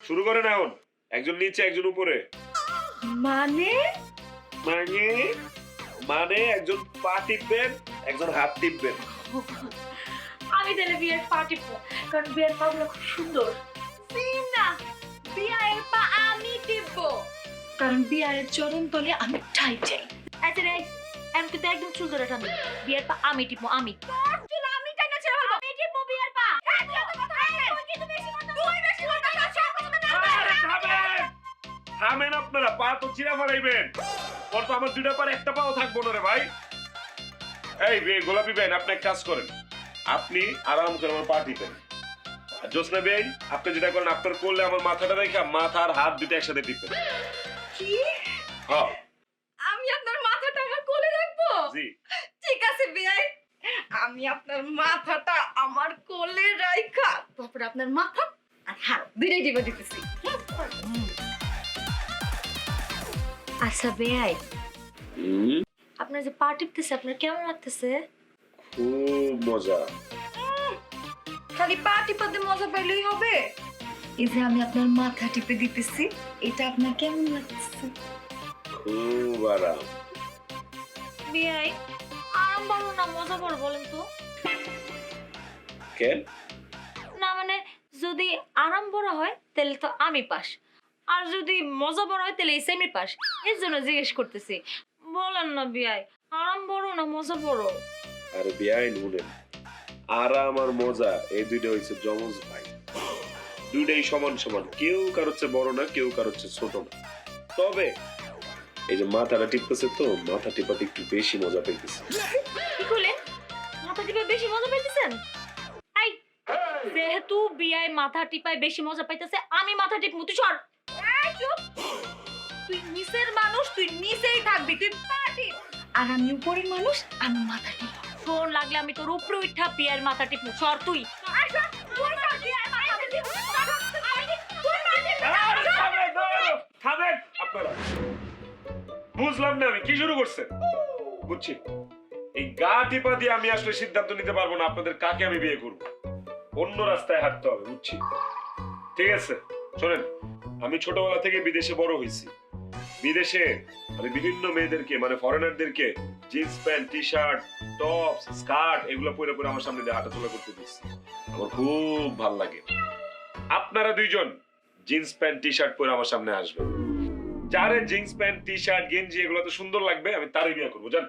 শুরু করেন এখন। একজন নিচে একজন উপরে। মানে মানে মানে একজন পা টিপবেন, একজন হাত টিপবেন। আমি তাহলে বিয়ের পা টিপবো, কারণ বিয়ের পা গুলো খুব সুন্দর। না, বিয়ের পা আমি টিপবো, কারণ বিয়ের চরণ তলে আমি ঠাই চাই। আচ্ছা রে, আমি কিন্তু একদম চুল ধরে টানবো। বিয়ের পা আমি টিপবো, আমি চুল আমি টাইনা ছেড়ে ফেলবো। আমি টিপবো বিয়ের পা। থামেন আপনারা, পা তো চিরা ফেলাইবেন। ওর তো আমার দুইটা পার একটা পাও থাকবো না রে ভাই। এই গোলাপি বেন, আপনি এক কাজ করেন, আপনি আরাম করে আমার পা টিপেন। আর জোসনা বেন, আপনি যেটা করেন, আপনার করলে আমার মাথাটা রেখে মাথা আর হাত দুটো একসাথে টিপেন। কি? হ্যাঁ আমি আপনার মাথাটা আমার কোলে রাখবো? জি। ঠিক আছে বিয়াই, আমি আপনার মাথাটা আমার কোলে রাখা তারপর আপনার মাথা আর হাত দুইটাই টিপে দিতেছি। আচ্ছা বেয়াই, আপনার যে পা টিপতেছে আপনার কেমন লাগতেছে? খুব মজা। খালি পা টিপাতে মজা পাইলেই হবে? এই যে আমি আপনার মাথা টিপে দিতেছি, এটা আপনার কেমন লাগতেছে? খুব আরাম। বিয়াই, আরাম বড় না মজা বড় বলেন তো? কেন? না মানে যদি আরাম বড় হয় তাহলে তো আমি পাস, আর যদি মজা বড় হয় তাহলে সেমি পাস। এর জন্য জিজ্ঞেস করতেছি, বলেন না বিয়াই, আরাম বড় না মজা বড়? আরে বিয়াইন শুনেন, আরাম আর মজা এই দুইটা হইছে যমজ ভাই। দুইটাই সমান সমান, কেউ কারোর চেয়ে বড় না, কেউ কারোর চেয়ে ছোট না। তবে এই যে মাথাটা টিপতেছে, তো মাথা টিপাতে একটু বেশি মজা পাইতেছে। কি করলেন? মাথা টিপে বেশি মজা পাইতেছেন? এই, যেহেতু বিয়াই মাথা টিপায় বেশি মজা পাইতেছে, আমি মাথা টিপমু। তুই সর। এই চুপ। তুই নিচের মানুষ, তুই নিচেই থাকবি, তুই পা টিপ। আর আমি উপরের মানুষ, আমি মাথা টিপ। শোন, লাগলে আমি তোর উপরে উঠা বিয়ার মাথা টিপমু। সর তুই। থামেন আপনারা। বুঝলাম না আমি কি শুরু করছেন। বুঝছি, এই গা টিপা দিয়ে আমি আসলে সিদ্ধান্ত নিতে পারবো না আপনাদের কাকে আমি বিয়ে করব। অন্য রাস্তায় হাঁটতে হবে, বুঝছি। ঠিক আছে শোনেন, আমি ছোটবেলা থেকে বিদেশে বড় হয়েছি। বিদেশে আমি বিভিন্ন মেয়েদেরকে, মানে ফরেনারদেরকে jeans pant, T shirt, tops, skirt এগুলো পরে পরে আমার সামনে দিয়ে হাঁটাচলা করতে দিচ্ছি। আমার খুব ভাল লাগে। আপনারা দুইজন জিন্স প্যান্ট টি শার্ট পরে আমার সামনে আসবেন। যারে জিন্স প্যান্ট টি শার্ট গেঞ্জি এগুলো তো সুন্দর লাগবে, আমি তারই বিয়ে করবো, জান।